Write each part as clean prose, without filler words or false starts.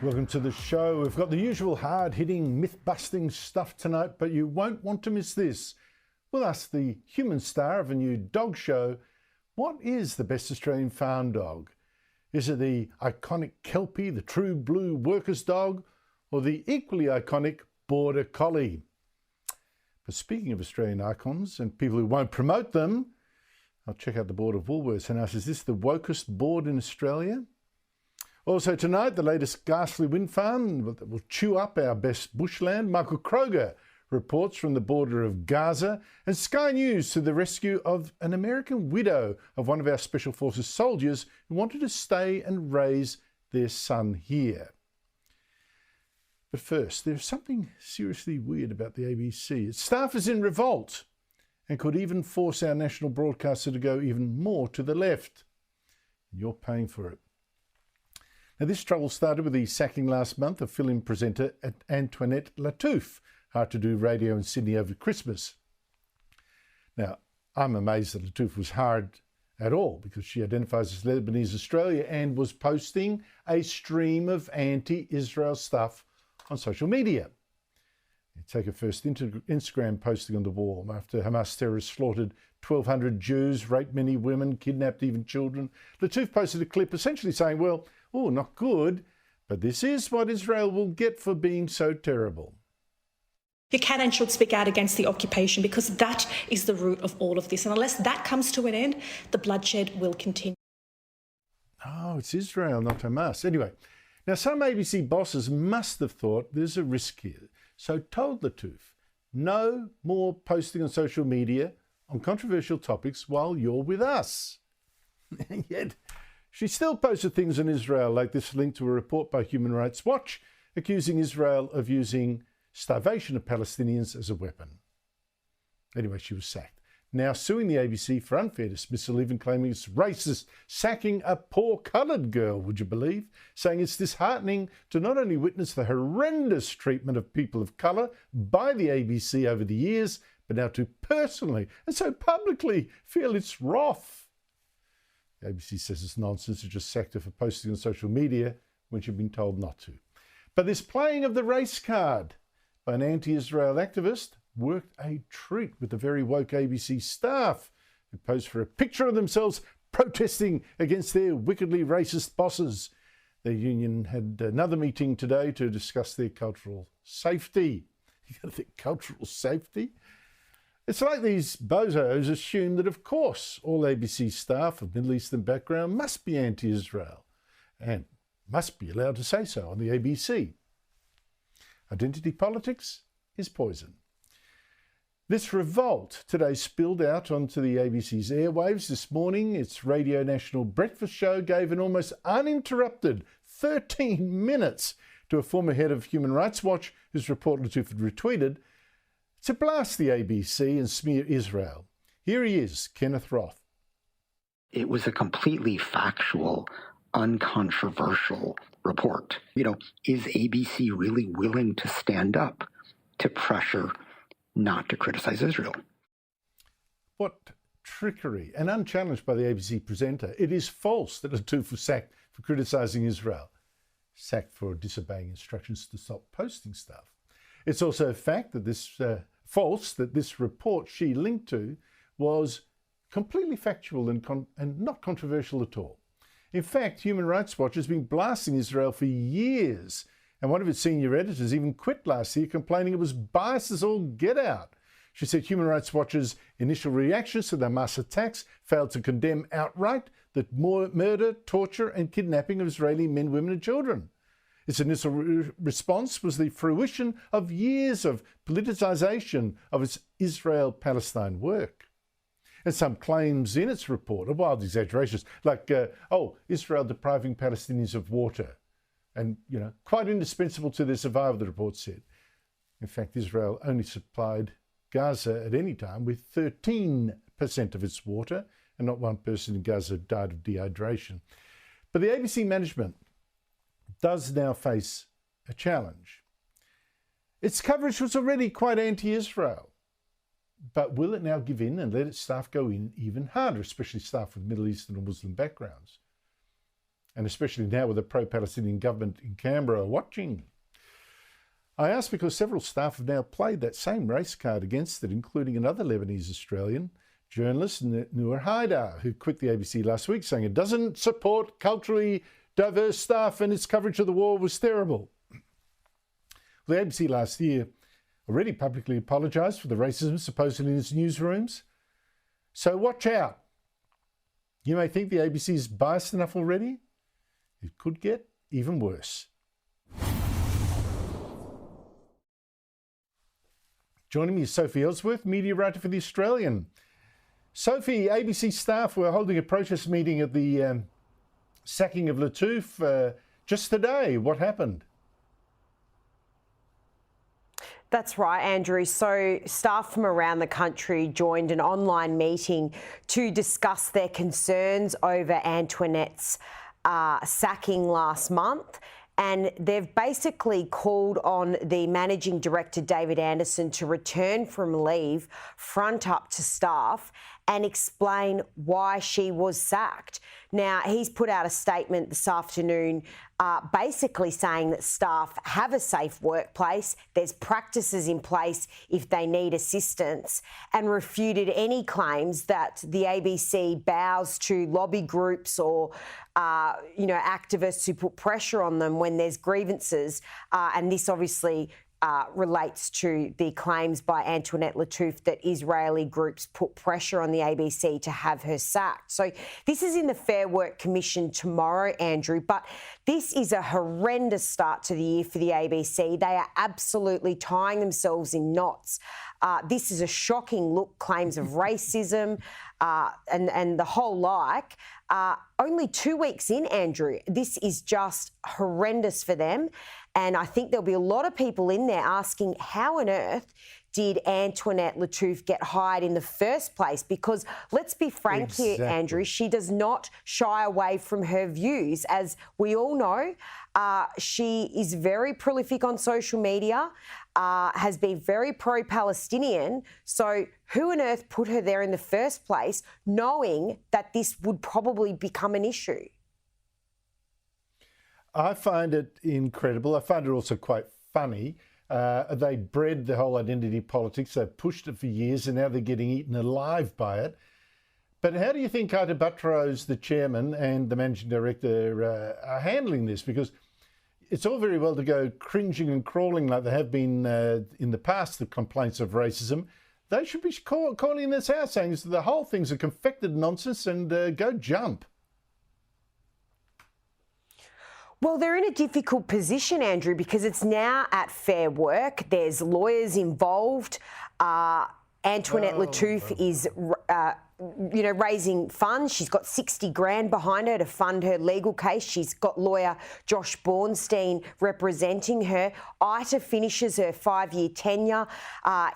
Welcome to the show. We've got the usual hard-hitting, myth-busting stuff tonight, but you won't want to miss this. We'll ask the human star of a new dog show, what is the best Australian farm dog? Is it the iconic Kelpie, the true blue workers dog, or the equally iconic Border Collie? But speaking of Australian icons and people who won't promote them, I'll check out the board of Woolworths and ask, is this the wokest board in Australia? Also tonight, the latest ghastly wind farm that will chew up our best bushland. Michael Kroger reports from the border of Gaza, and Sky News to the rescue of an American widow of one of our Special Forces soldiers who wanted to stay and raise their son here. But first, there's something seriously weird about the ABC. Its staff is in revolt and could even force our national broadcaster to go even more to the left. And you're paying for it. Now, this trouble started with the sacking last month of fill-in presenter Antoinette Lattouf, hired to do radio in Sydney over Christmas. Now, I'm amazed that Lattouf was hired at all because she identifies as Lebanese Australia and was posting a stream of anti-Israel stuff on social media. You take her first Instagram posting on the wall after Hamas terrorists slaughtered 1,200 Jews, raped many women, kidnapped even children. Lattouf posted a clip essentially saying, well, oh, not good, but this is what Israel will get for being so terrible. You can and should speak out against the occupation because that is the root of all of this. And unless that comes to an end, the bloodshed will continue. Oh, it's Israel, not Hamas. Anyway, now some ABC bosses must have thought there's a risk here. So told Lattouf, no more posting on social media on controversial topics while you're with us. And yet, she still posted things on Israel, like this link to a report by Human Rights Watch accusing Israel of using starvation of Palestinians as a weapon. Anyway, she was sacked. Now suing the ABC for unfair dismissal, even claiming it's racist, sacking a poor coloured girl, would you believe? Saying it's disheartening to not only witness the horrendous treatment of people of colour by the ABC over the years, but now to personally and so publicly feel its wrath. The ABC says it's nonsense. It just sacked her for posting on social media when she'd been told not to. But this playing of the race card by an anti-Israel activist worked a treat with the very woke ABC staff who posed for a picture of themselves protesting against their wickedly racist bosses. Their union had another meeting today to discuss their cultural safety. You got to think cultural safety? It's like these bozos assume that, of course, all ABC staff of Middle Eastern background must be anti-Israel and must be allowed to say so on the ABC. Identity politics is poison. This revolt today spilled out onto the ABC's airwaves this morning. Its Radio National breakfast show gave an almost uninterrupted 13 minutes to a former head of Human Rights Watch, whose report Lattouf had retweeted, to blast the ABC and smear Israel. Here he is, Kenneth Roth. It was a completely factual, uncontroversial report. Is ABC really willing to stand up to pressure not to criticize Israel? What trickery, and unchallenged by the ABC presenter. It is false that Lattouf was sacked for criticising Israel, sacked for disobeying instructions to stop posting stuff. It's also a fact that false that this report she linked to was completely factual and not controversial at all. In fact, Human Rights Watch has been blasting Israel for years, and one of its senior editors even quit last year, complaining it was biased as all get out. She said Human Rights Watch's initial reactions to the Hamas attacks failed to condemn outright the murder, torture and kidnapping of Israeli men, women and children. Its initial response was the fruition of years of politicisation of its Israel-Palestine work. And some claims in its report are wild exaggerations, like, Israel depriving Palestinians of water. And, quite indispensable to their survival, the report said. In fact, Israel only supplied Gaza at any time with 13% of its water, and not one person in Gaza died of dehydration. But the ABC management does now face a challenge. Its coverage was already quite anti-Israel. But will it now give in and let its staff go in even harder, especially staff with Middle Eastern and Muslim backgrounds? and especially now with the pro-Palestinian government in Canberra watching. I ask because several staff have now played that same race card against it, including another Lebanese Australian journalist, Noor Haidar, who quit the ABC last week saying it doesn't support culturally diverse staff and its coverage of the war was terrible. The ABC last year already publicly apologised for the racism supposedly in its newsrooms. So watch out. You may think the ABC is biased enough already. It could get even worse. Joining me is Sophie Ellsworth, media writer for The Australian. Sophie, ABC staff were holding a protest meeting at the sacking of Lattouf just today. What happened? That's right, Andrew. So staff from around the country joined an online meeting to discuss their concerns over Antoinette's sacking last month. And they've basically called on the Managing Director, David Anderson, to return from leave, front up to staff and explain why she was sacked. Now, he's put out a statement this afternoon basically saying that staff have a safe workplace, there's practices in place if they need assistance, and refuted any claims that the ABC bows to lobby groups or activists who put pressure on them when there's grievances. And this obviously relates to the claims by Antoinette Lattouf that Israeli groups put pressure on the ABC to have her sacked. So this is in the Fair Work Commission tomorrow, Andrew, but this is a horrendous start to the year for the ABC. They are absolutely tying themselves in knots. This is a shocking look, claims of racism and the whole like. Only 2 weeks in, Andrew, this is just horrendous for them. And I think there'll be a lot of people in there asking how on earth did Antoinette Lattouf get hired in the first place? Because let's be frank here, Andrew, she does not shy away from her views. As we all know, she is very prolific on social media, has been very pro-Palestinian. So who on earth put her there in the first place, knowing that this would probably become an issue? I find it incredible. I find it also quite funny. They bred the whole identity politics. They've pushed it for years and now they're getting eaten alive by it. But how do you think Ita Buttrose, the chairman and the managing director, are handling this? Because it's all very well to go cringing and crawling like they have been in the past, the complaints of racism. They should be calling this out, saying the whole thing's a confected nonsense and go jump. Well, they're in a difficult position, Andrew, because it's now at Fair Work. There's lawyers involved. Antoinette Lattouf is, raising funds. She's got 60 grand behind her to fund her legal case. She's got lawyer Josh Bornstein representing her. Ita finishes her 5-year tenure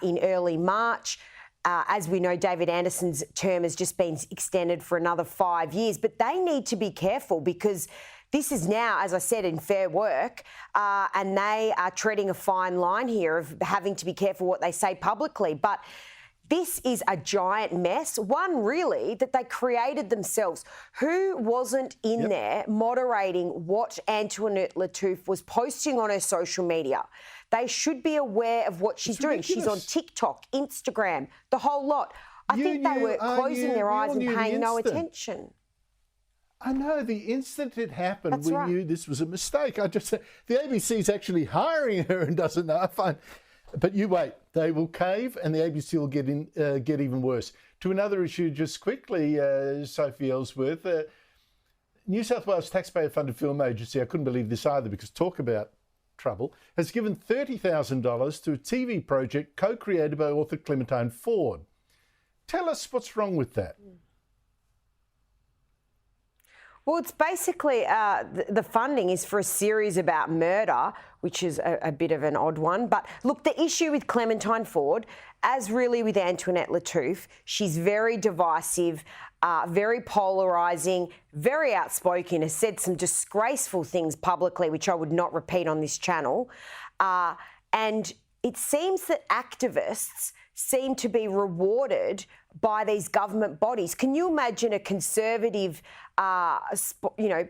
in early March. As we know, David Anderson's term has just been extended for another 5 years. But they need to be careful because this is now, as I said, in Fair Work, and they are treading a fine line here of having to be careful what they say publicly. But this is a giant mess, one really that they created themselves. Who wasn't in there moderating what Antoinette Lattouf was posting on her social media? They should be aware of what she's doing. She's on TikTok, Instagram, the whole lot. I think they were closing their eyes and paying no attention. I know, the instant it happened, we knew this was a mistake. The ABC's actually hiring her and doesn't know. I find, but you wait, they will cave and the ABC will get even worse. To another issue just quickly, Sophie Ellsworth, New South Wales taxpayer-funded film agency, I couldn't believe this either because talk about trouble, has given $30,000 to a TV project co-created by author Clementine Ford. Tell us what's wrong with that. Well, it's basically the funding is for a series about murder, which is a bit of an odd one. But look, the issue with Clementine Ford, as really with Antoinette Lattouf, she's very divisive, very polarising, very outspoken, has said some disgraceful things publicly, which I would not repeat on this channel. And it seems that activists seem to be rewarded by these government bodies. Can you imagine a conservative,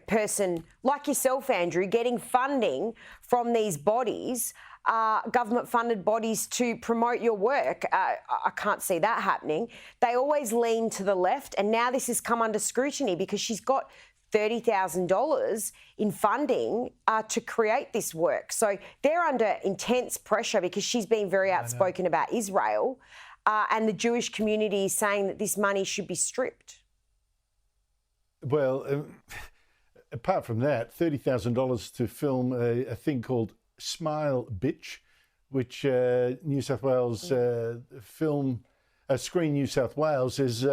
person like yourself, Andrew, getting funding from these bodies, government-funded bodies, to promote your work? I can't see that happening. They always lean to the left, and now this has come under scrutiny because she's got $30,000 in funding to create this work. So they're under intense pressure because she's been very outspoken about Israel, and the Jewish community is saying that this money should be stripped. Well, apart from that, $30,000 to film a thing called Smile Bitch, which New South Wales Screen New South Wales is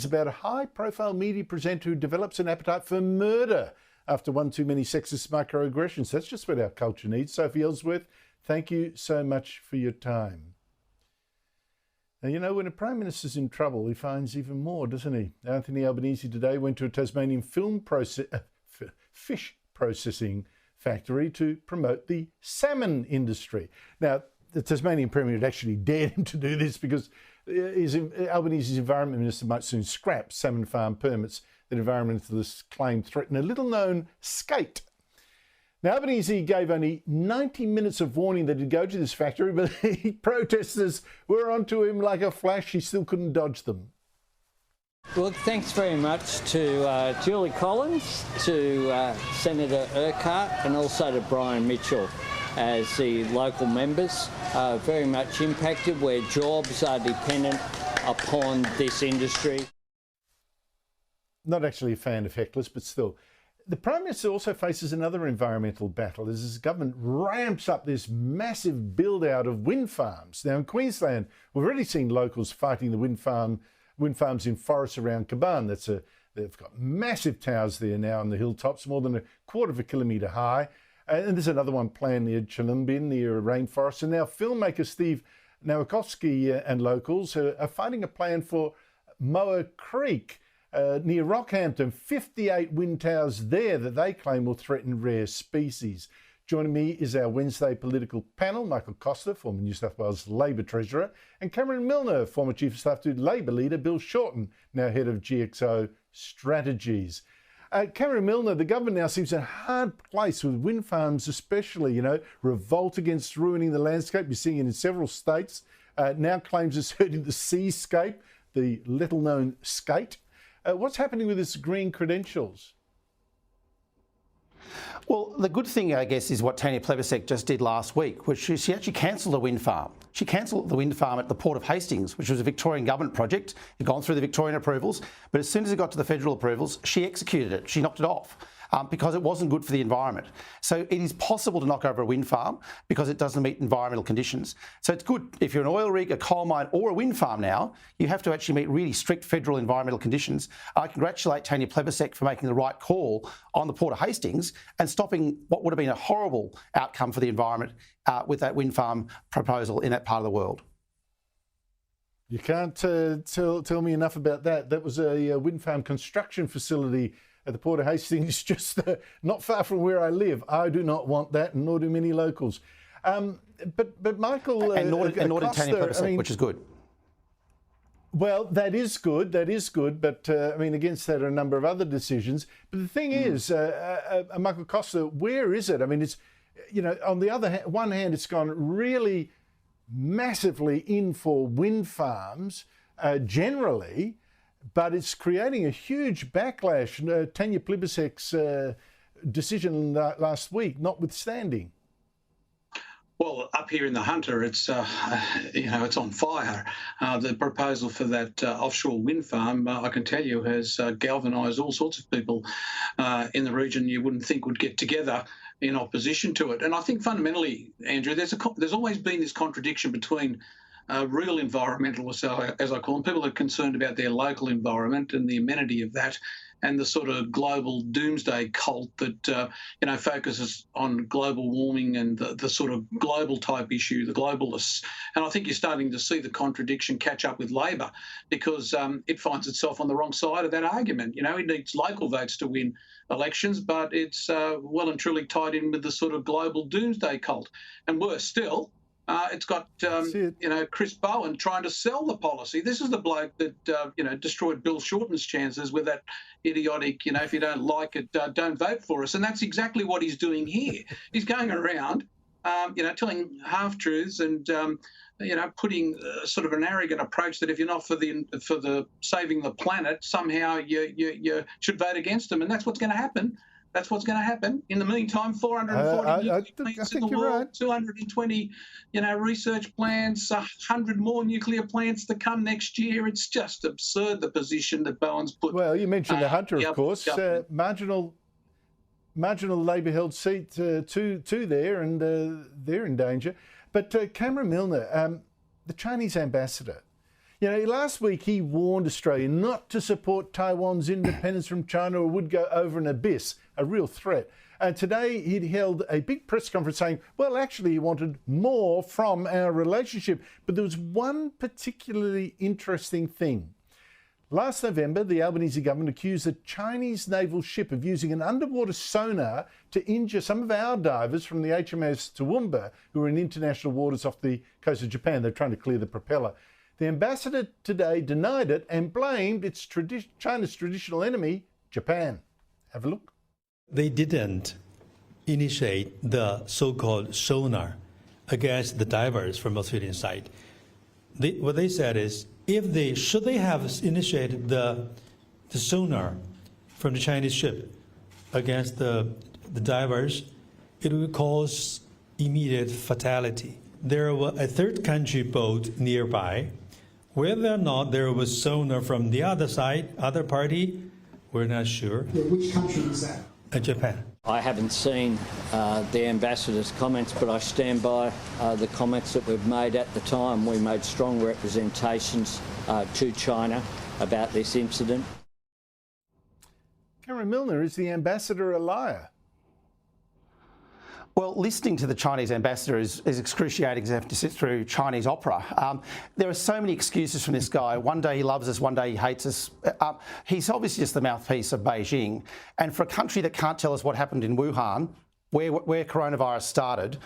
about a high-profile media presenter who develops an appetite for murder after one too many sexist microaggressions. That's just what our culture needs. Sophie Ellsworth, thank you so much for your time. Now, you know, when a Prime Minister's in trouble, he finds even more, doesn't he? Anthony Albanese today went to a Tasmanian fish processing factory to promote the salmon industry. Now, the Tasmanian Premier had actually dared him to do this because Albanese's Environment Minister might soon scrap salmon farm permits that environmentalists claim threaten a little-known skate. Now, Albanese gave only 90 minutes of warning that he'd go to this factory, but the protesters were onto him like a flash. He still couldn't dodge them. Well, thanks very much to Julie Collins, to Senator Urquhart, and also to Brian Mitchell as the local members. Very much impacted where jobs are dependent upon this industry. Not actually a fan of hecklers, but still. The Prime Minister also faces another environmental battle as his government ramps up this massive build-out of wind farms. Now, in Queensland, we've already seen locals fighting the wind farms in forests around Caban. They've got massive towers there now on the hilltops, more than a quarter of a kilometre high. And there's another one planned near Chulumbin, near a rainforest. And now filmmaker Steve Nowakowski and locals are fighting a plan for Moa Creek, near Rockhampton, 58 wind towers there that they claim will threaten rare species. Joining me is our Wednesday political panel, Michael Costa, former New South Wales Labor Treasurer, and Cameron Milner, former Chief of Staff to Labor leader Bill Shorten, now head of GXO Strategies. Cameron Milner, the government now seems in a hard place with wind farms especially, revolt against ruining the landscape. You're seeing it in several states. Now claims it's hurting the seascape, the little-known skate. What's happening with its green credentials? Well, the good thing, I guess, is what Tanya Plibersek just did last week, which she actually cancelled a wind farm. She cancelled the wind farm at the Port of Hastings, which was a Victorian government project. It had gone through the Victorian approvals, but as soon as it got to the federal approvals, she executed it. She knocked it off. Because it wasn't good for the environment. So it is possible to knock over a wind farm because it doesn't meet environmental conditions. So it's good if you're an oil rig, a coal mine or a wind farm now, you have to actually meet really strict federal environmental conditions. I congratulate Tanya Plibersek for making the right call on the Port of Hastings and stopping what would have been a horrible outcome for the environment with that wind farm proposal in that part of the world. You can't tell me enough about that. That was a wind farm construction facility at the Port of Hastings, just not far from where I live. I do not want that, and nor do many locals. But Michael... and nor did Tanya Plibersek, which is good. Well, that is good, but against that are a number of other decisions. But the thing is, Michael Costa, where is it? I mean, it's, on the one hand, it's gone really massively in for wind farms generally, but it's creating a huge backlash. Tanya Plibersek's decision last week, notwithstanding. Well, up here in the Hunter, it's it's on fire. The proposal for that offshore wind farm, I can tell you, has galvanised all sorts of people in the region you wouldn't think would get together in opposition to it. And I think fundamentally, Andrew, there's always been this contradiction between real environmentalists, as I call them, people that are concerned about their local environment and the amenity of that, and the sort of global doomsday cult that focuses on global warming and the sort of global type issue, the globalists. And I think you're starting to see the contradiction catch up with Labor because it finds itself on the wrong side of that argument. It needs local votes to win elections, but it's well and truly tied in with the sort of global doomsday cult. And worse still, It's got, Chris Bowen trying to sell the policy. This is the bloke that, destroyed Bill Shorten's chances with that idiotic, if you don't like it, don't vote for us. And that's exactly what he's doing here. He's going around, telling half-truths and, putting sort of an arrogant approach that if you're not for the saving the planet, somehow you should vote against them. And that's what's going to happen. That's what's going to happen. In the meantime, 440 nuclear plants in the world, right. 220, research plants, 100 more nuclear plants to come next year. It's just absurd, the position that Bowen's put. Well, you mentioned the Hunter, of course. Marginal Labor-held seat two there, and they're in danger. But Cameron Milner, the Chinese ambassador, last week he warned Australia not to support Taiwan's independence from China or would go over an abyss, a real threat. And today he'd held a big press conference saying, well, actually he wanted more from our relationship. But there was one particularly interesting thing. Last November, the Albanese government accused a Chinese naval ship of using an underwater sonar to injure some of our divers from the HMS Toowoomba, who were in international waters off the coast of Japan. They're trying to clear the propeller. The ambassador today denied it and blamed China's traditional enemy, Japan. Have a look. They didn't initiate the so-called sonar against the divers from Australian side. What they said is, should they have initiated the sonar from the Chinese ship against the divers, it would cause immediate fatality. There was a third country boat nearby. Whether or not there was sonar from the other side, other party, we're not sure. Which country was that? Japan. I haven't seen the ambassador's comments, but I stand by the comments that we've made at the time. We made strong representations to China about this incident. Cameron Milner, is the ambassador a liar? Well, listening to the Chinese ambassador is excruciating, to have to sit through Chinese opera. There are so many excuses from this guy. One day he loves us, one day he hates us. He's obviously just the mouthpiece of Beijing. And for a country that can't tell us what happened in Wuhan, where coronavirus started,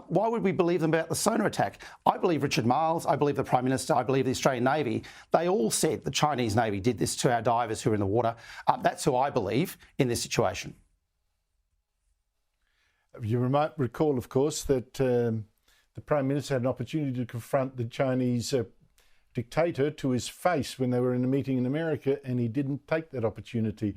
why would we believe them about the sonar attack? I believe Richard Marles, I believe the Prime Minister, I believe the Australian Navy. They all said the Chinese Navy did this to our divers who were in the water. That's who I believe in this situation. You might recall, of course, that the Prime Minister had an opportunity to confront the Chinese dictator to his face when they were in a meeting in America, and he didn't take that opportunity.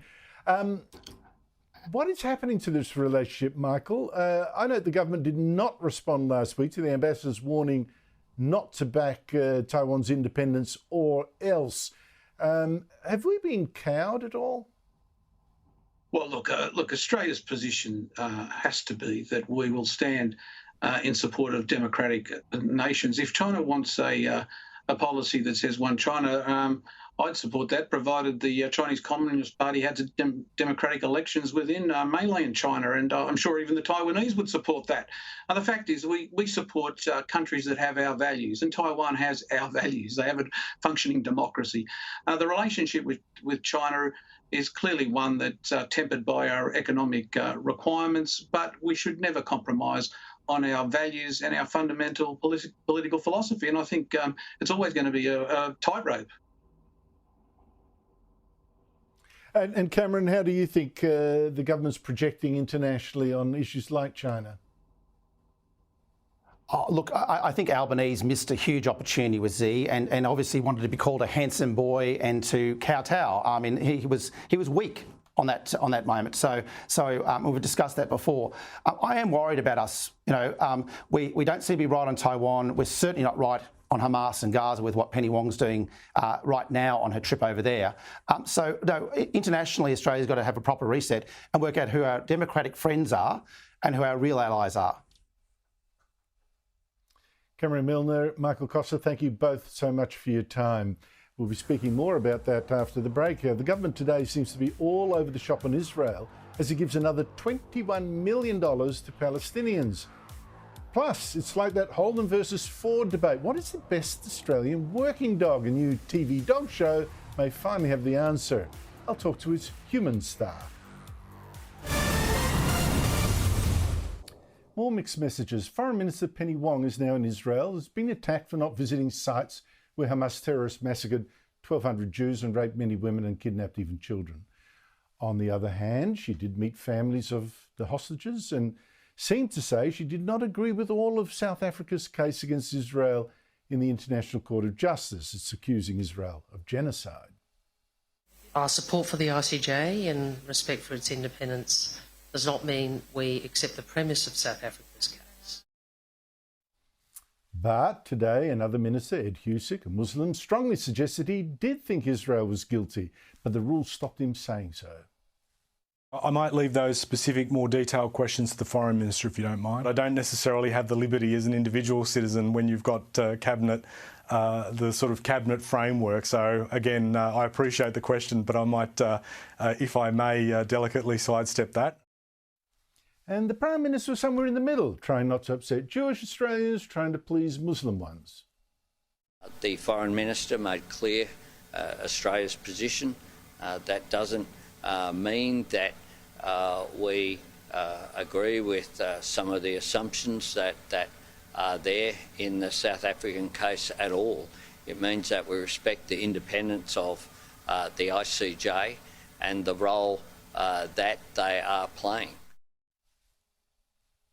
What is happening to this relationship, Michael? I know the government did not respond last week to the ambassador's warning not to back Taiwan's independence or else. Have we been cowed at all? Well, look, Australia's position has to be that we will stand in support of democratic nations. If China wants a policy that says one China, I'd support that, provided the Chinese Communist Party had democratic elections within mainland China, and I'm sure even the Taiwanese would support that. The fact is we support countries that have our values, and Taiwan has our values. They have a functioning democracy. The relationship with China is clearly one that's tempered by our economic requirements, but we should never compromise on our values and our fundamental political philosophy. And I think it's always going to be a tightrope. And Cameron, how do you think the government's projecting internationally on issues like China? Oh, look, I think Albanese missed a huge opportunity with Xi, and obviously wanted to be called a handsome boy and to kowtow. I mean, he was weak on that moment. So we've discussed that before. I am worried about us. We don't seem to be right on Taiwan. We're certainly not right on Hamas and Gaza with what Penny Wong's doing right now on her trip over there. Internationally, Australia's got to have a proper reset and work out who our democratic friends are and who our real allies are. Cameron Milner, Michael Costa, thank you both so much for your time. We'll be speaking more about that after the break. The government today seems to be all over the shop on Israel as it gives another $21 million to Palestinians. Plus, it's like that Holden versus Ford debate. What is the best Australian working dog? A new TV dog show may finally have the answer. I'll talk to its human star. More mixed messages. Foreign Minister Penny Wong is now in Israel, has been attacked for not visiting sites where Hamas terrorists massacred 1,200 Jews and raped many women and kidnapped even children. On the other hand, she did meet families of the hostages and seemed to say she did not agree with all of South Africa's case against Israel in the International Court of Justice. It's accusing Israel of genocide. Our support for the ICJ and respect for its independence does not mean we accept the premise of South Africa's case. But today, another minister, Ed Husic, a Muslim, strongly suggested he did think Israel was guilty, but the rules stopped him saying so. I might leave those specific, more detailed questions to the Foreign Minister, if you don't mind. I don't necessarily have the liberty as an individual citizen when you've got cabinet, the sort of cabinet framework. So again, I appreciate the question, but I might, if I may, delicately sidestep that. And the Prime Minister was somewhere in the middle, trying not to upset Jewish Australians, trying to please Muslim ones. The Foreign Minister made clear Australia's position. That doesn't mean that we agree with some of the assumptions that are there in the South African case at all. It means that we respect the independence of the ICJ and the role that they are playing.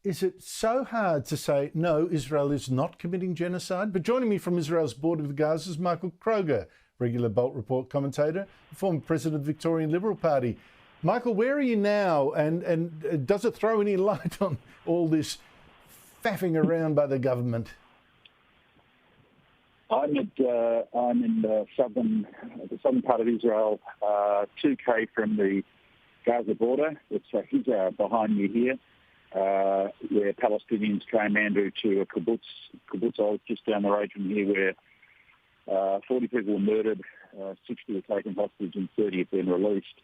Is it so hard to say, no, Israel is not committing genocide? But joining me from Israel's border with Gaza is Michael Kroger, regular Bolt Report commentator, former president of the Victorian Liberal Party. Michael, where are you now? And does it throw any light on all this faffing around by the government? I'm in the southern part of Israel, 2K from the Gaza border. It's behind me here. Where Palestinians came, Andrew, to a kibbutz just down the road from here, where 40 people were murdered, 60 were taken hostage, and 30 have been released.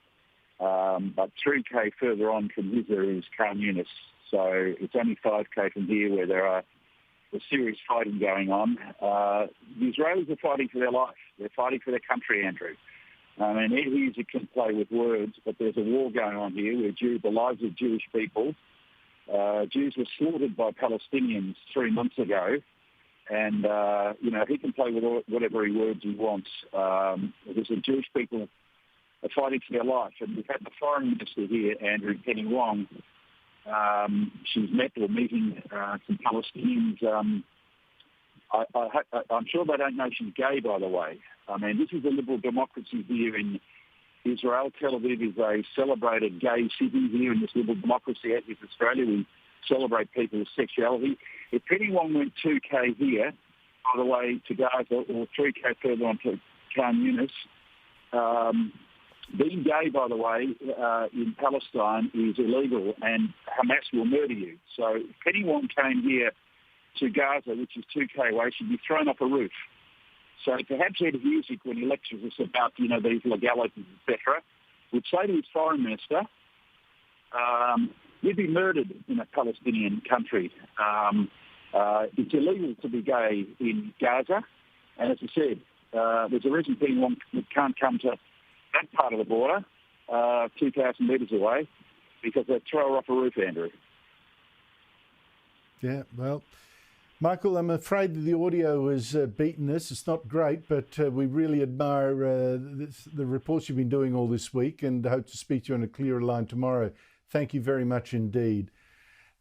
But 3K further on from here is Khan Yunis, so it's only 5K from here where there are serious fighting going on. The Israelis are fighting for their life. They're fighting for their country, Andrew. I mean, Ed Husic can play with words, but there's a war going on here where the lives of Jewish people. Jews were slaughtered by Palestinians 3 months ago, and he can play with whatever words he wants. There's the Jewish people are fighting for their life, and we've had the Foreign Minister here, Andrew, Penny Wong. She's meeting some Palestinians. I'm sure they don't know she's gay, by the way. I mean, this is a liberal democracy here in Israel. Tel Aviv is a celebrated gay city here in this liberal democracy, as is Australia. We celebrate people's sexuality. If Penny Wong went 2K here, by the way, to Gaza, or 3K further on to Khan Yunis, being gay, by the way, in Palestine is illegal, and Hamas will murder you. So if Penny Wong came here to Gaza, which is 2K away, she'd be thrown off a roof. So perhaps Ed Husic, when he lectures us about, these legalities, etc., would say to his foreign minister, you'd be murdered in a Palestinian country. It's illegal to be gay in Gaza. And as I said, there's a reason Penny Wong can't come to that part of the border, 2,000 metres away, because they'd throw her off a roof, Andrew. Yeah, well, Michael, I'm afraid that the audio has beaten us. It's not great, but we really admire the reports you've been doing all this week and hope to speak to you on a clearer line tomorrow. Thank you very much indeed.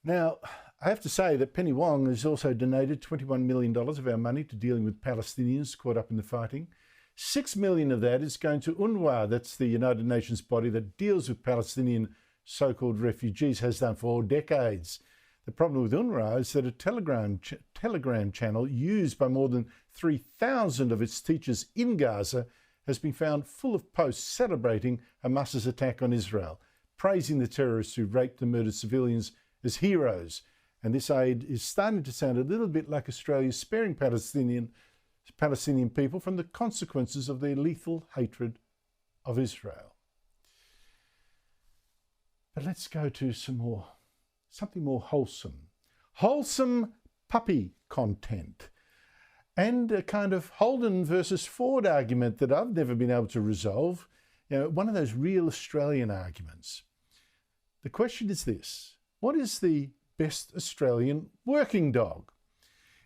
Now, I have to say that Penny Wong has also donated $21 million of our money to dealing with Palestinians caught up in the fighting. $6 million of that is going to UNRWA. That's the United Nations body that deals with Palestinian so-called refugees, has done for decades. The problem with UNRWA is that a Telegram channel used by more than 3,000 of its teachers in Gaza has been found full of posts celebrating Hamas's attack on Israel, praising the terrorists who raped and murdered civilians as heroes. And this aid is starting to sound a little bit like Australia sparing Palestinian people from the consequences of their lethal hatred of Israel. But let's go to something more wholesome. Wholesome puppy content. And a kind of Holden versus Ford argument that I've never been able to resolve. One of those real Australian arguments. The question is this: what is the best Australian working dog?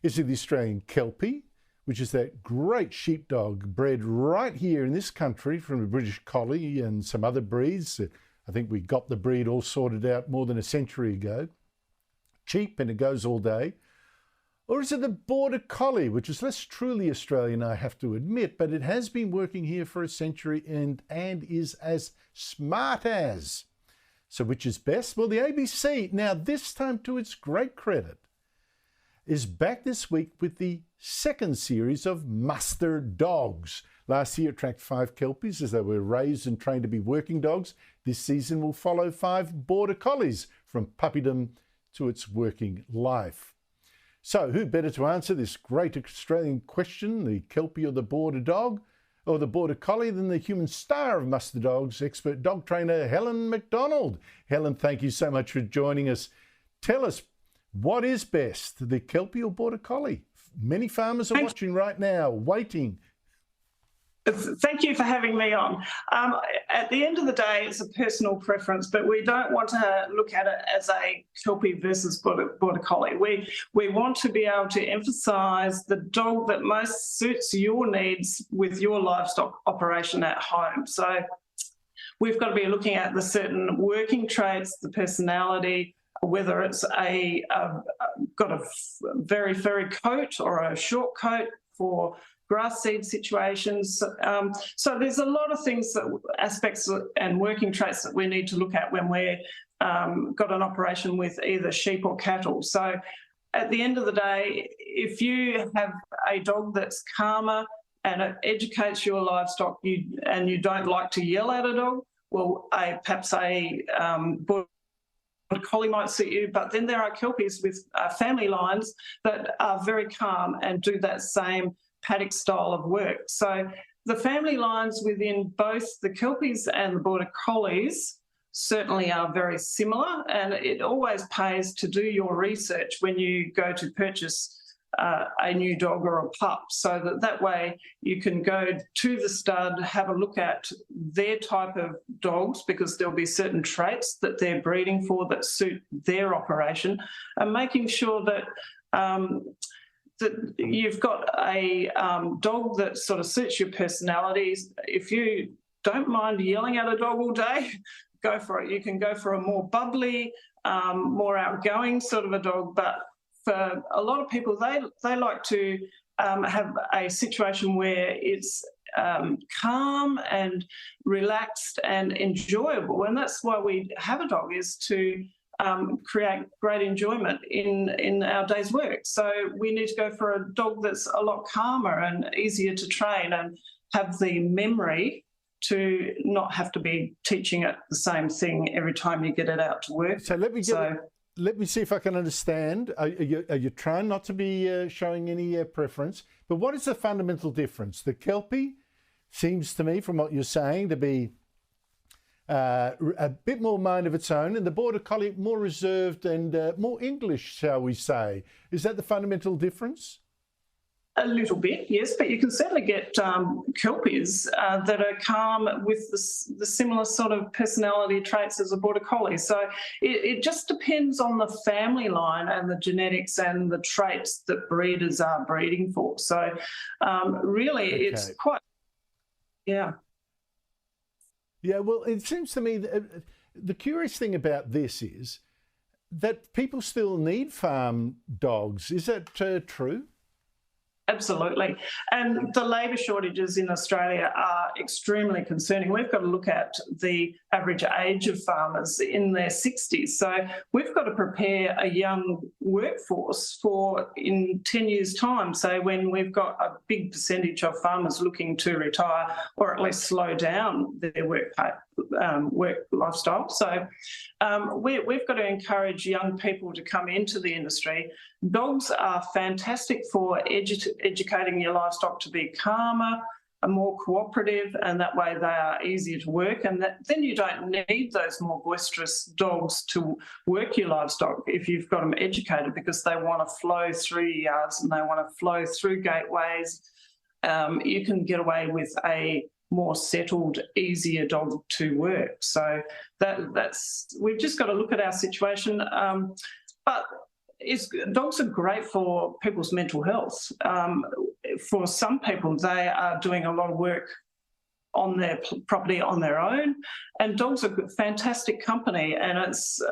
Is it the Australian Kelpie, which is that great sheepdog bred right here in this country from the British Collie and some other breeds? I think we got the breed all sorted out more than a century ago. Cheap and it goes all day. Or is it the Border Collie, which is less truly Australian, I have to admit, but it has been working here for a century and is as smart as. So which is best? Well, the ABC, now this time to its great credit, is back this week with the second series of Muster Dogs. Last year it tracked 5 Kelpies as they were raised and trained to be working dogs. This season will follow 5 Border Collies from puppydom to its working life. So who better to answer this great Australian question, the Kelpie or the Border Dog, or the Border Collie, than the human star of Muster Dogs, expert dog trainer Helen McDonald. Helen, thank you so much for joining us. Tell us, what is best, the Kelpie or Border Collie? Many farmers are watching right now, waiting. Thank you for having me on. At the end of the day, it's a personal preference, but we don't want to look at it as a Kelpie versus Border Collie. We want to be able to emphasise the dog that most suits your needs with your livestock operation at home. So we've got to be looking at the certain working traits, the personality, whether it's got a very furry coat or a short coat for grass seed situations. So there's a lot of things, aspects and working traits that we need to look at when we're got an operation with either sheep or cattle. So at the end of the day, if you have a dog that's calmer and it educates your livestock and you don't like to yell at a dog, well, perhaps a Border Collie might suit you, but then there are Kelpies with family lines that are very calm and do that same paddock style of work. So the family lines within both the Kelpies and the Border Collies certainly are very similar, and it always pays to do your research when you go to purchase a new dog or a pup, so that way you can go to the stud, have a look at their type of dogs, because there'll be certain traits that they're breeding for that suit their operation, and making sure that that you've got a dog that sort of suits your personalities. If you don't mind yelling at a dog all day, go for it. You can go for a more bubbly, more outgoing sort of a dog, but for a lot of people, they like to have a situation where it's calm and relaxed and enjoyable. And that's why we have a dog, is to create great enjoyment in our day's work. So we need to go for a dog that's a lot calmer and easier to train and have the memory to not have to be teaching it the same thing every time you get it out to work. So let me see if I can understand. Are you trying not to be showing any preference? But what is the fundamental difference? The Kelpie seems to me, from what you're saying, to be a bit more mind of its own, and the Border Collie more reserved and more English, shall we say. Is that the fundamental difference? A little bit, yes, but you can certainly get Kelpies that are calm with the similar sort of personality traits as a Border Collie. So it just depends on the family line and the genetics and the traits that breeders are breeding for. So really, okay. It's quite, yeah. Yeah, well, it seems to me that the curious thing about this is that people still need farm dogs. Is that true? Absolutely. And the labour shortages in Australia are extremely concerning. We've got to look at the average age of farmers in their 60s. So we've got to prepare a young workforce for in 10 years' time. So when we've got a big percentage of farmers looking to retire or at least slow down their work lifestyle. So we've got to encourage young people to come into the industry. Dogs are fantastic for educating your livestock to be calmer, more cooperative, and that way they are easier to work. And then you don't need those more boisterous dogs to work your livestock if you've got them educated, because they want to flow through yards and they want to flow through gateways. You can get away with a more settled, easier dog to work. So that's we've just got to look at our situation. But dogs are great for people's mental health. For some people, they are doing a lot of work on their property on their own, and dogs are fantastic company, and it's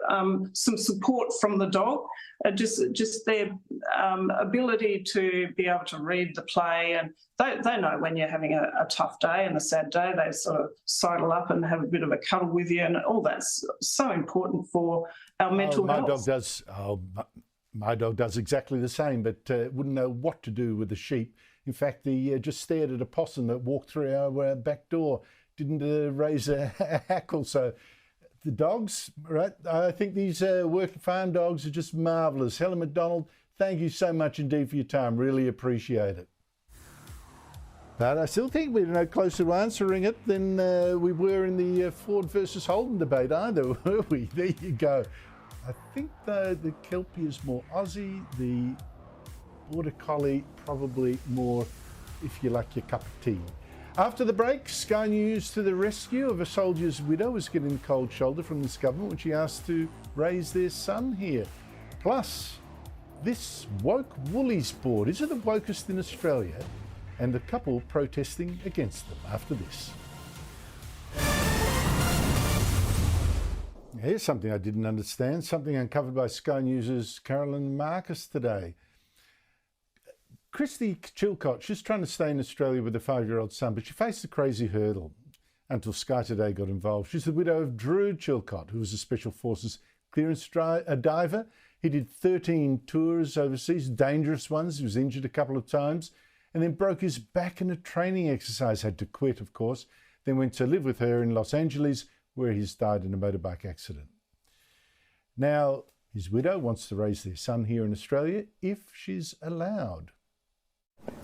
some support from the dog, just their ability to be able to read the play, and they know when you're having a tough day and a sad day, they sort of sidle up and have a bit of a cuddle with you, and all that's so important for our mental health. My dog does exactly the same, but wouldn't know what to do with the sheep. In fact, he just stared at a possum that walked through our back door, didn't raise a hackle. So the dogs, right? I think these working farm dogs are just marvellous. Helen McDonald, thank you so much indeed for your time. Really appreciate it. But I still think we're no closer to answering it than we were in the Ford versus Holden debate either, were we? There you go. I think the Kelpie is more Aussie, the Border Collie probably more, if you like, your cup of tea. After the break, Sky News to the rescue of a soldier's widow is getting the cold shoulder from this government when she asked to raise their son here. Plus, this woke Woolies board, is it the wokest in Australia? And the couple protesting against them after this. Here's something I didn't understand, something uncovered by Sky News' Carolyn Marcus today. Christy Chilcott, she's trying to stay in Australia with a 5-year-old son, but she faced a crazy hurdle until Sky Today got involved. She's the widow of Drew Chilcott, who was a Special Forces clearance diver. He did 13 tours overseas, dangerous ones. He was injured a couple of times and then broke his back in a training exercise, had to quit, of course, then went to live with her in Los Angeles, where he's died in a motorbike accident. Now, his widow wants to raise their son here in Australia if she's allowed.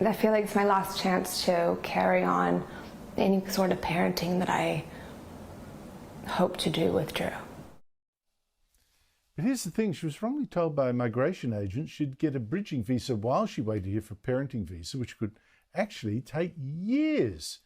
I feel like it's my last chance to carry on any sort of parenting that I hope to do with Drew. But here's the thing, she was wrongly told by a migration agent she'd get a bridging visa while she waited here for a parenting visa, which could actually take years.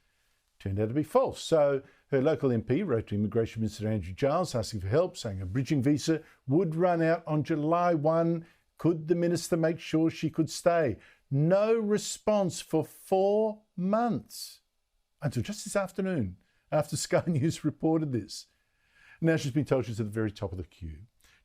Turned out to be false. So her local MP wrote to Immigration Minister Andrew Giles asking for help, saying a bridging visa would run out on July 1. Could the minister make sure she could stay? No response for 4 months, until just this afternoon, after Sky News reported this. Now she's been told she's at the very top of the queue.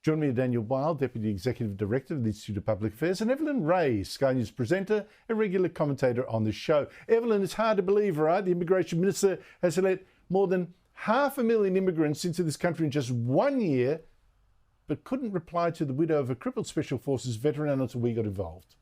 Join me, Daniel Wild, Deputy Executive Director of the Institute of Public Affairs, and Evelyn Ray, Sky News presenter, a regular commentator on the show. Evelyn, it's hard to believe, right? The Immigration Minister has let more than 500,000 immigrants into this country in just 1 year, but couldn't reply to the widow of a crippled Special Forces veteran until we got involved.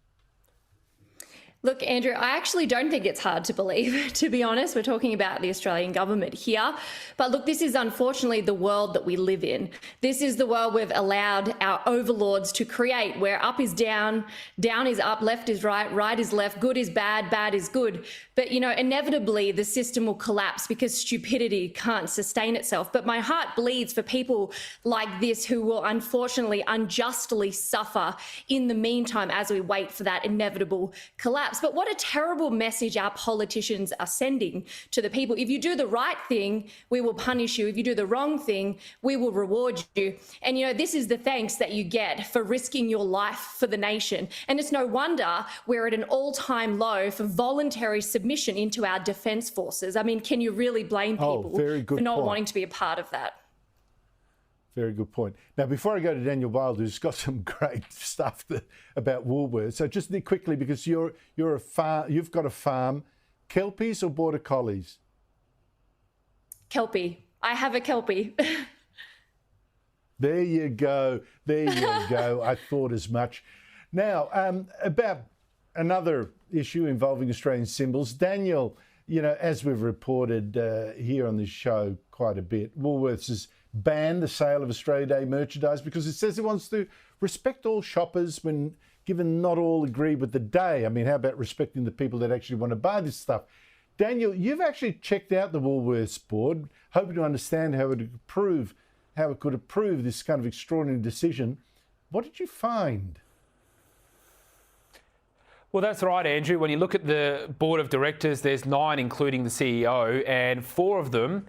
Look, Andrew, I actually don't think it's hard to believe, to be honest. We're talking about the Australian government here. But look, this is unfortunately the world that we live in. This is the world we've allowed our overlords to create, where up is down, down is up, left is right, right is left, good is bad, bad is good. But, you know, inevitably the system will collapse because stupidity can't sustain itself. But my heart bleeds for people like this who will unfortunately unjustly suffer in the meantime as we wait for that inevitable collapse. But what a terrible message our politicians are sending to the people. If you do the right thing, we will punish you. If you do the wrong thing, we will reward you. And, you know, this is the thanks that you get for risking your life for the nation. And it's no wonder we're at an all-time low for voluntary submission into our defence forces. I mean, can you really blame people for not wanting to be a part of that? Very good point. Now, before I go to Daniel Wild, who's got some great stuff about Woolworths, so just quickly, because you've got a farm, Kelpies or Border Collies? Kelpie. I have a Kelpie. There you go. There you go. I thought as much. Now, about another issue involving Australian symbols, Daniel, you know, as we've reported here on this show quite a bit, Woolworths has banned the sale of Australia Day merchandise because it says it wants to respect all shoppers when given not all agree with the day. I mean, how about respecting the people that actually want to buy this stuff? Daniel, you've actually checked out the Woolworths board, hoping to understand how it could approve this kind of extraordinary decision. What did you find? Well, that's right, Andrew. When you look at the board of directors, there's 9, including the CEO, and 4 of them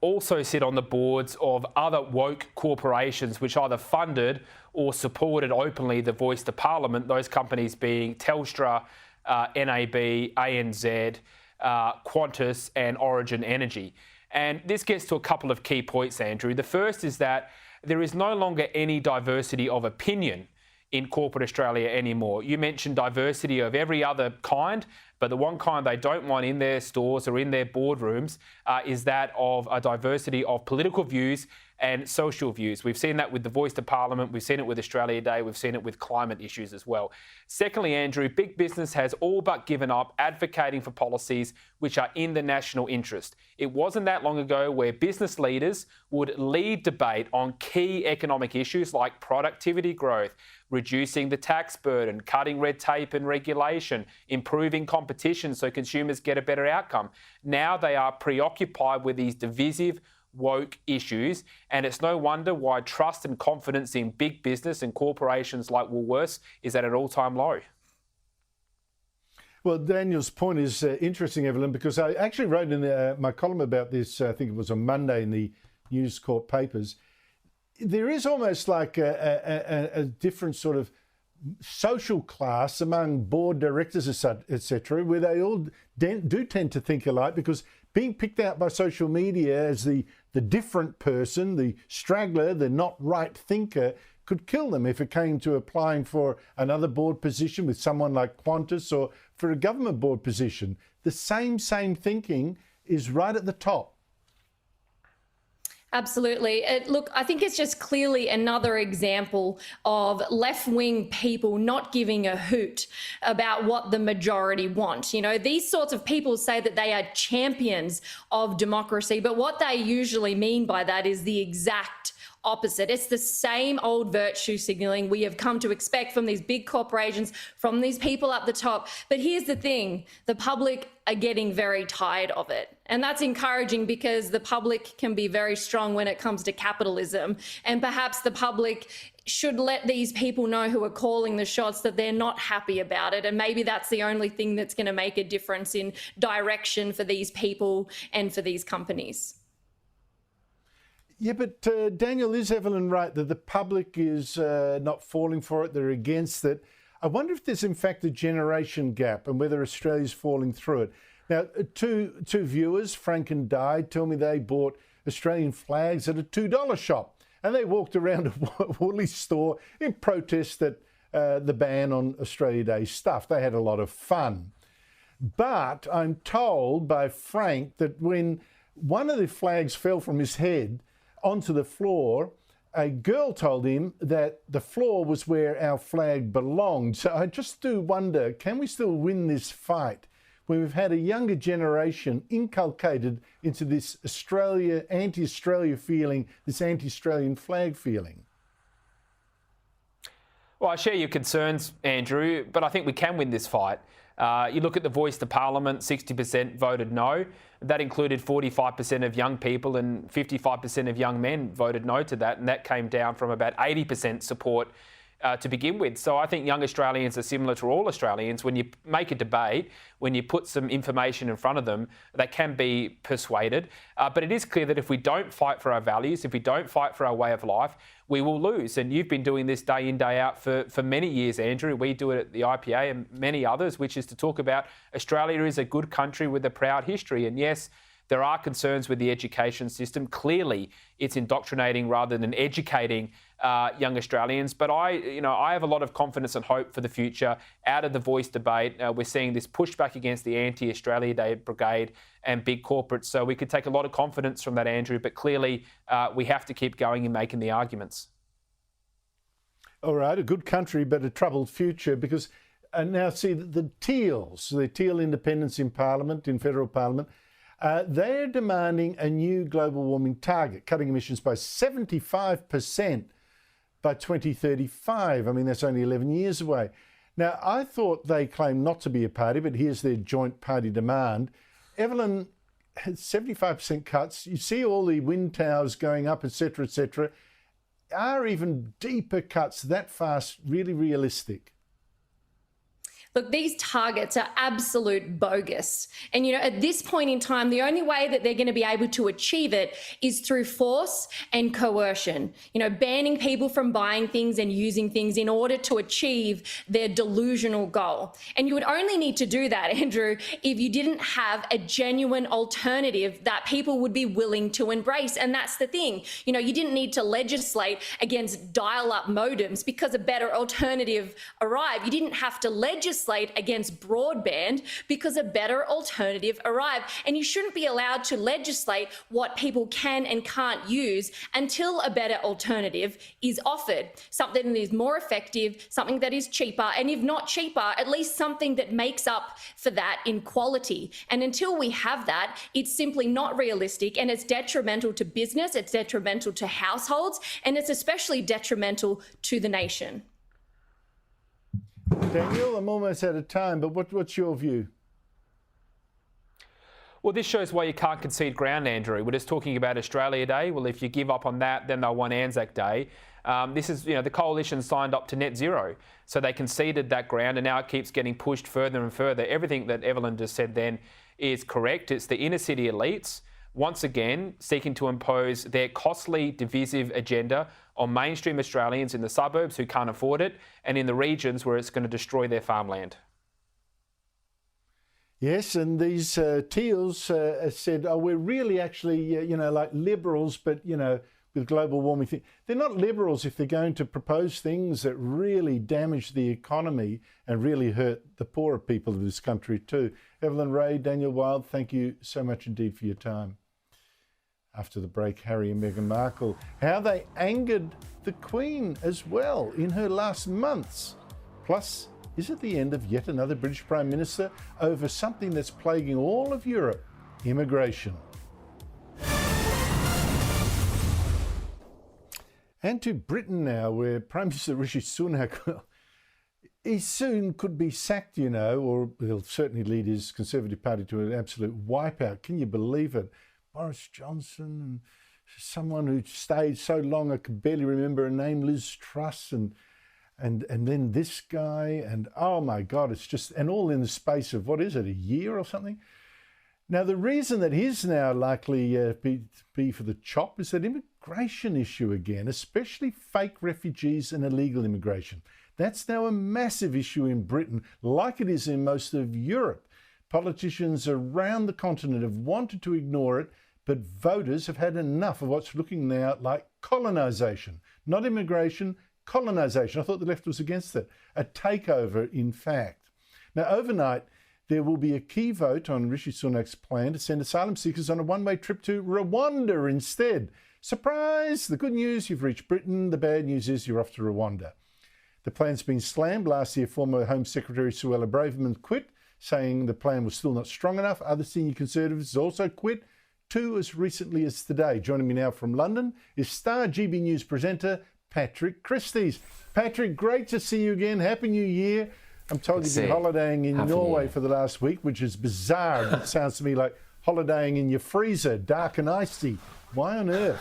also sit on the boards of other woke corporations which either funded or supported openly the voice to Parliament, those companies being Telstra, NAB, ANZ, Qantas and Origin Energy. And this gets to a couple of key points, Andrew. The first is that there is no longer any diversity of opinion in corporate Australia anymore. You mentioned diversity of every other kind, but the one kind they don't want in their stores or in their boardrooms is that of a diversity of political views and social views. We've seen that with the Voice to Parliament, we've seen it with Australia Day, we've seen it with climate issues as well. Secondly, Andrew, big business has all but given up advocating for policies which are in the national interest. It wasn't that long ago where business leaders would lead debate on key economic issues like productivity growth, reducing the tax burden, cutting red tape and regulation, improving competition so consumers get a better outcome. Now they are preoccupied with these divisive, woke issues, and it's no wonder why trust and confidence in big business and corporations like Woolworths is at an all-time low. Well, Daniel's point is interesting, Evelyn, because I actually wrote in my column about this, I think it was on Monday in the News Corp papers. There is almost like a different sort of social class among board directors, etc., where they all do tend to think alike, because being picked out by social media as the different person, the straggler, the not right thinker, could kill them if it came to applying for another board position with someone like Qantas or for a government board position. The same thinking is right at the top. Absolutely. Look, I think it's just clearly another example of left-wing people not giving a hoot about what the majority want. You know, these sorts of people say that they are champions of democracy, but what they usually mean by that is the exact opposite. It's the same old virtue signalling we have come to expect from these big corporations, from these people at the top. But here's the thing, the public are getting very tired of it. And that's encouraging because the public can be very strong when it comes to capitalism. And perhaps the public should let these people know who are calling the shots that they're not happy about it. And maybe that's the only thing that's going to make a difference in direction for these people and for these companies. Yeah, but Daniel, is Evelyn right that the public is not falling for it, they're against it? I wonder if there's in fact a generation gap and whether Australia's falling through it. Now, two viewers, Frank and Di, tell me they bought Australian flags at a $2 shop and they walked around a Woolies store in protest at the ban on Australia Day stuff. They had a lot of fun. But I'm told by Frank that when one of the flags fell from his head onto the floor, a girl told him that the floor was where our flag belonged. So I just do wonder, can we still win this fight when we've had a younger generation inculcated into this Australia, anti-Australia feeling, this anti-Australian flag feeling? Well, I share your concerns, Andrew, but I think we can win this fight. You look at the Voice to Parliament, 60% voted no. That included 45% of young people and 55% of young men voted no to that. And that came down from about 80% support to begin with. So I think young Australians are similar to all Australians. When you make a debate, when you put some information in front of them, they can be persuaded. But it is clear that if we don't fight for our values, if we don't fight for our way of life, we will lose. And you've been doing this day in, day out for many years, Andrew. We do it at the IPA and many others, which is to talk about Australia is a good country with a proud history. And yes, there are concerns with the education system. Clearly, it's indoctrinating rather than educating young Australians. But I have a lot of confidence and hope for the future out of the Voice debate. We're seeing this pushback against the anti-Australia Day brigade and big corporates. So we could take a lot of confidence from that, Andrew. But clearly, we have to keep going and making the arguments. All right, a good country, but a troubled future, because now see the Teals, the Teal independents in Parliament, in federal Parliament, they're demanding a new global warming target, cutting emissions by 75% by 2035. I mean, that's only 11 years away. Now, I thought they claimed not to be a party, but here's their joint party demand. Evelyn, 75% cuts. You see all the wind towers going up, etc., etc. Are even deeper cuts that fast really realistic? Look, these targets are absolute bogus. And, at this point in time, the only way that they're going to be able to achieve it is through force and coercion, banning people from buying things and using things in order to achieve their delusional goal. And you would only need to do that, Andrew, if you didn't have a genuine alternative that people would be willing to embrace. And that's the thing. You didn't need to legislate against dial-up modems because a better alternative arrived. You didn't have to legislate against broadband because a better alternative arrived. And you shouldn't be allowed to legislate what people can and can't use until a better alternative is offered. Something that is more effective, something that is cheaper, and if not cheaper, at least something that makes up for that in quality. And until we have that, it's simply not realistic, and it's detrimental to business, it's detrimental to households, and it's especially detrimental to the nation. Daniel, I'm almost out of time, but what's your view? Well, this shows why you can't concede ground, Andrew. We're just talking about Australia Day. Well, if you give up on that, then they'll want Anzac Day. This is, the coalition signed up to net zero. So they conceded that ground, and now it keeps getting pushed further and further. Everything that Evelyn just said then is correct. It's the inner city elites, once again, seeking to impose their costly, divisive agenda on mainstream Australians in the suburbs who can't afford it, and in the regions where it's going to destroy their farmland. Yes, and these Teals said, we're really actually, like liberals, but, with global warming thing. They're not liberals if they're going to propose things that really damage the economy and really hurt the poorer people of this country too. Evelyn Ray, Daniel Wild, thank you so much indeed for your time. After the break, Harry and Meghan Markle, how they angered the Queen as well in her last months. Plus, is it the end of yet another British Prime Minister over something that's plaguing all of Europe, immigration? And to Britain now, where Prime Minister Rishi Sunak, he soon could be sacked, or he'll certainly lead his Conservative Party to an absolute wipeout. Can you believe it? Boris Johnson and someone who stayed so long I could barely remember her name, Liz Truss, and then this guy, and oh my God, it's just, and all in the space of, a year or something? Now, the reason that he's now likely be for the chop is that immigration issue again, especially fake refugees and illegal immigration. That's now a massive issue in Britain, like it is in most of Europe. Politicians around the continent have wanted to ignore it, but voters have had enough of what's looking now like colonisation. Not immigration, colonisation. I thought the left was against it. A takeover, in fact. Now, overnight, there will be a key vote on Rishi Sunak's plan to send asylum seekers on a one-way trip to Rwanda instead. Surprise! The good news, you've reached Britain. The bad news is you're off to Rwanda. The plan's been slammed. Last year, former Home Secretary Suella Braverman quit, saying the plan was still not strong enough. Other senior Conservatives also quit, too, as recently as today. Joining me now from London is Star GB News presenter Patrick Christys. Patrick, great to see you again. Happy New Year. I'm told you've been holidaying in Norway for the last week, which is bizarre. It sounds to me like holidaying in your freezer, dark and icy. Why on earth?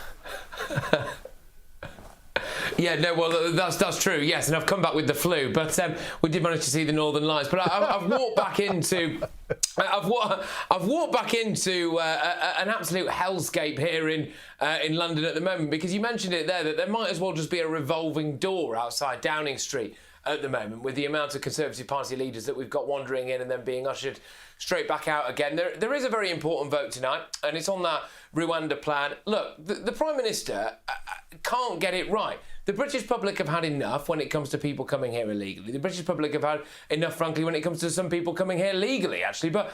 Yeah, no, well, that's true, yes, and I've come back with the flu, but we did manage to see the Northern Lights. But I've walked back into, an absolute hellscape here in London at the moment, because you mentioned it there that there might as well just be a revolving door outside Downing Street at the moment, with the amount of Conservative Party leaders that we've got wandering in and then being ushered straight back out again. There is a very important vote tonight, and it's on that Rwanda plan. Look, the Prime Minister can't get it right. The British public have had enough when it comes to people coming here illegally. The British public have had enough, frankly, when it comes to some people coming here legally, actually. But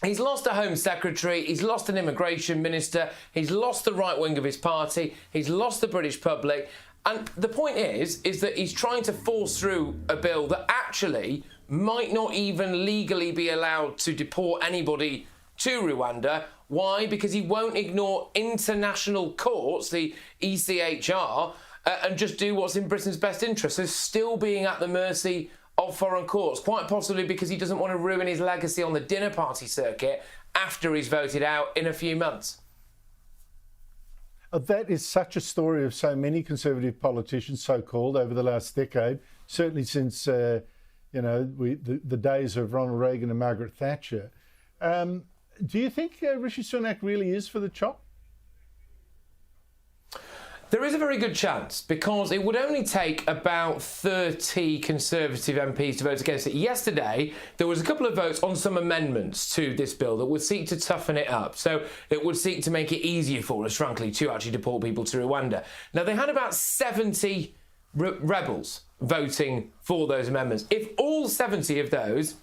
he's lost a Home Secretary, he's lost an Immigration Minister, he's lost the right wing of his party, he's lost the British public. And the point is that he's trying to force through a bill that actually might not even legally be allowed to deport anybody to Rwanda. Why? Because he won't ignore international courts, the ECHR, and just do what's in Britain's best interest. So still being at the mercy of foreign courts, quite possibly because he doesn't want to ruin his legacy on the dinner party circuit after he's voted out in a few months. That is such a story of so many Conservative politicians, so-called, over the last decade, certainly since, you know, the days of Ronald Reagan and Margaret Thatcher. Do you think Rishi Sunak really is for the chop? There is a very good chance, because it would only take about 30 Conservative MPs to vote against it. Yesterday, there was a couple of votes on some amendments to this bill that would seek to toughen it up. So it would seek to make it easier for us, frankly, to actually deport people to Rwanda. Now, they had about 70 rebels voting for those amendments. If all 70 of those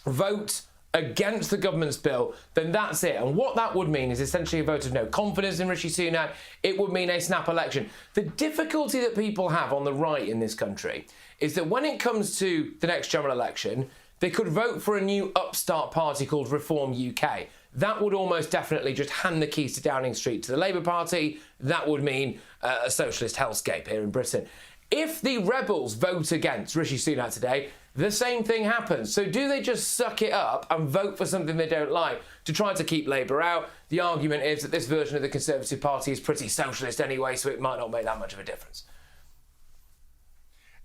vote against the government's bill, then that's it. And what that would mean is essentially a vote of no confidence in Rishi Sunak. It would mean a snap election. The difficulty that people have on the right in this country is that when it comes to the next general election, they could vote for a new upstart party called Reform UK. That would almost definitely just hand the keys to Downing Street to the Labour Party. That would mean a socialist hellscape here in Britain. If the rebels vote against Rishi Sunak today, the same thing happens. So do they just suck it up and vote for something they don't like to try to keep Labour out? The argument is that this version of the Conservative Party is pretty socialist anyway, so it might not make that much of a difference.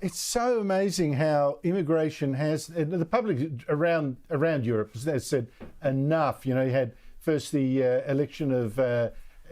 It's so amazing how immigration has, the public around Europe has said enough. You know, you had first the election of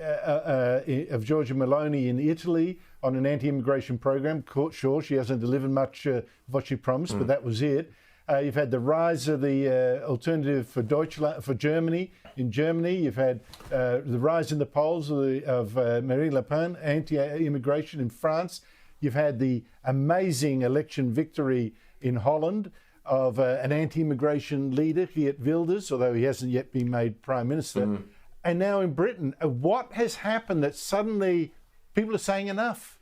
Giorgia Meloni in Italy on an anti-immigration program. Sure, she hasn't delivered much of what she promised, but that was it. You've had the rise of the alternative for Deutschland, for Germany. In Germany, you've had the rise in the polls of Marine Le Pen, anti-immigration in France. You've had the amazing election victory in Holland of an anti-immigration leader, Geert Wilders, although he hasn't yet been made Prime Minister. And now in Britain, what has happened that suddenly people are saying enough?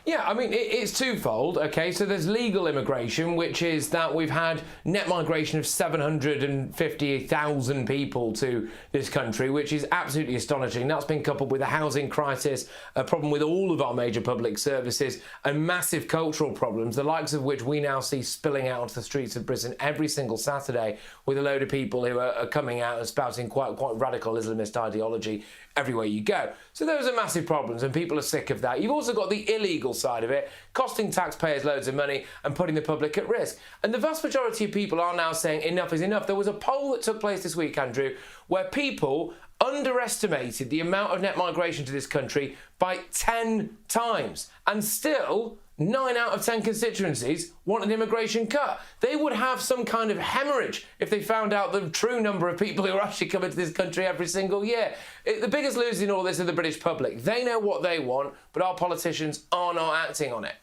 Yeah, I mean, it's twofold, okay? So there's legal immigration, which is that we've had net migration of 750,000 people to this country, which is absolutely astonishing. That's been coupled with a housing crisis, a problem with all of our major public services, and massive cultural problems, the likes of which we now see spilling out onto the streets of Britain every single Saturday, with a load of people who are coming out and spouting quite radical Islamist ideology everywhere you go. So those are massive problems, and people are sick of that. You've also got the illegal side of it, costing taxpayers loads of money and putting the public at risk. And the vast majority of people are now saying enough is enough. There was a poll that took place this week, Andrew, where people underestimated the amount of net migration to this country by 10 times. And still, 9 out of 10 constituencies want an immigration cut. They would have some kind of hemorrhage if they found out the true number of people who are actually coming to this country every single year. The biggest losers in all this are the British public. They know what they want, but our politicians are not acting on it.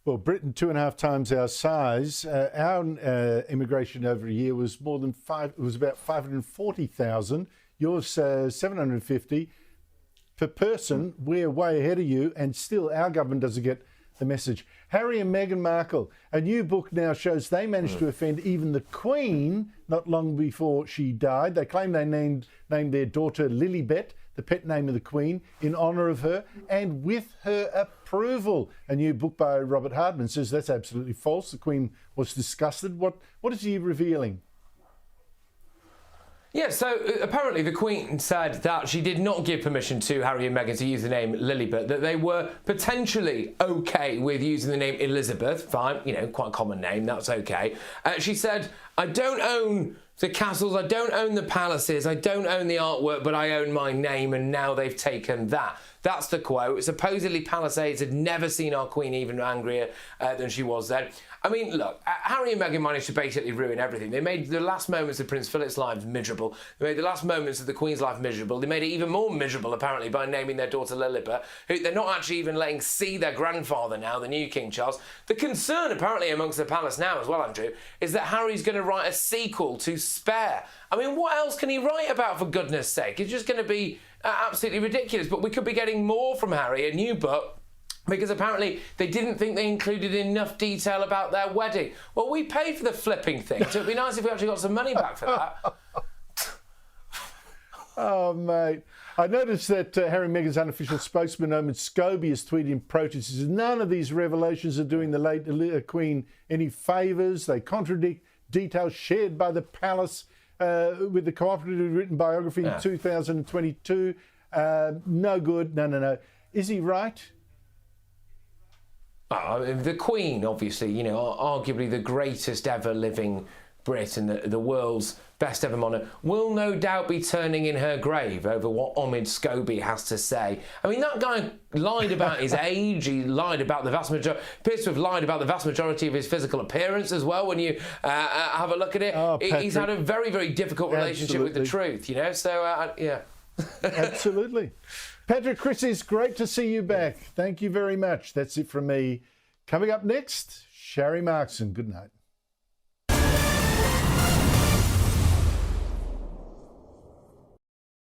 Well, Britain, 2.5 times our size. Our immigration over a year was more than it was about 540,000. Yours, 750. Per person, we're way ahead of you, and still our government doesn't get the message. Harry and Meghan Markle, a new book now shows they managed to offend even the Queen not long before she died. They claim they named their daughter Lilibet, the pet name of the Queen, in honour of her and with her approval. A new book by Robert Hardman says that's absolutely false. The Queen was disgusted. What is he revealing? Yeah, so apparently the Queen said that she did not give permission to Harry and Meghan to use the name Lilibet, that they were potentially okay with using the name Elizabeth. Fine, you know, quite a common name, that's okay. She said, I don't own the castles, I don't own the palaces, I don't own the artwork, but I own my name, and now they've taken that. That's the quote. Supposedly Palisades had never seen our Queen even angrier than she was then. I mean, look, Harry and Meghan managed to basically ruin everything. They made the last moments of Prince Philip's life miserable. They made the last moments of the Queen's life miserable. They made it even more miserable, apparently, by naming their daughter Lilibet, who they're not actually even letting see their grandfather now, the new King Charles. The concern, apparently, amongst the palace now as well, Andrew, is that Harry's going to write a sequel to Spare. I mean, what else can he write about, for goodness sake? It's just going to be absolutely ridiculous. But we could be getting more from Harry, a new book, because apparently they didn't think they included enough detail about their wedding. Well, we paid for the flipping thing, so it'd be nice if we actually got some money back for that. Oh, mate. I noticed that Harry and Meghan's unofficial spokesman, Omid Scobie, has tweeted in protest. He says, none of these revelations are doing the late Queen any favours. They contradict details shared by the palace with the cooperatively written biography in 2022. No good. No. Is he right? The Queen, obviously, you know, arguably the greatest ever living Brit and the world's best ever monarch, will no doubt be turning in her grave over what Omid Scobie has to say. I mean, that guy lied about his age, he lied about the vast majority, appears to have lied about the vast majority of his physical appearance as well, when you have a look at it. Oh, he's had a very, very difficult relationship with the truth, you know, so, yeah. Absolutely. Patrick, Christys, great to see you back. Thank you very much. That's it from me. Coming up next, Sharry Markson. Good night.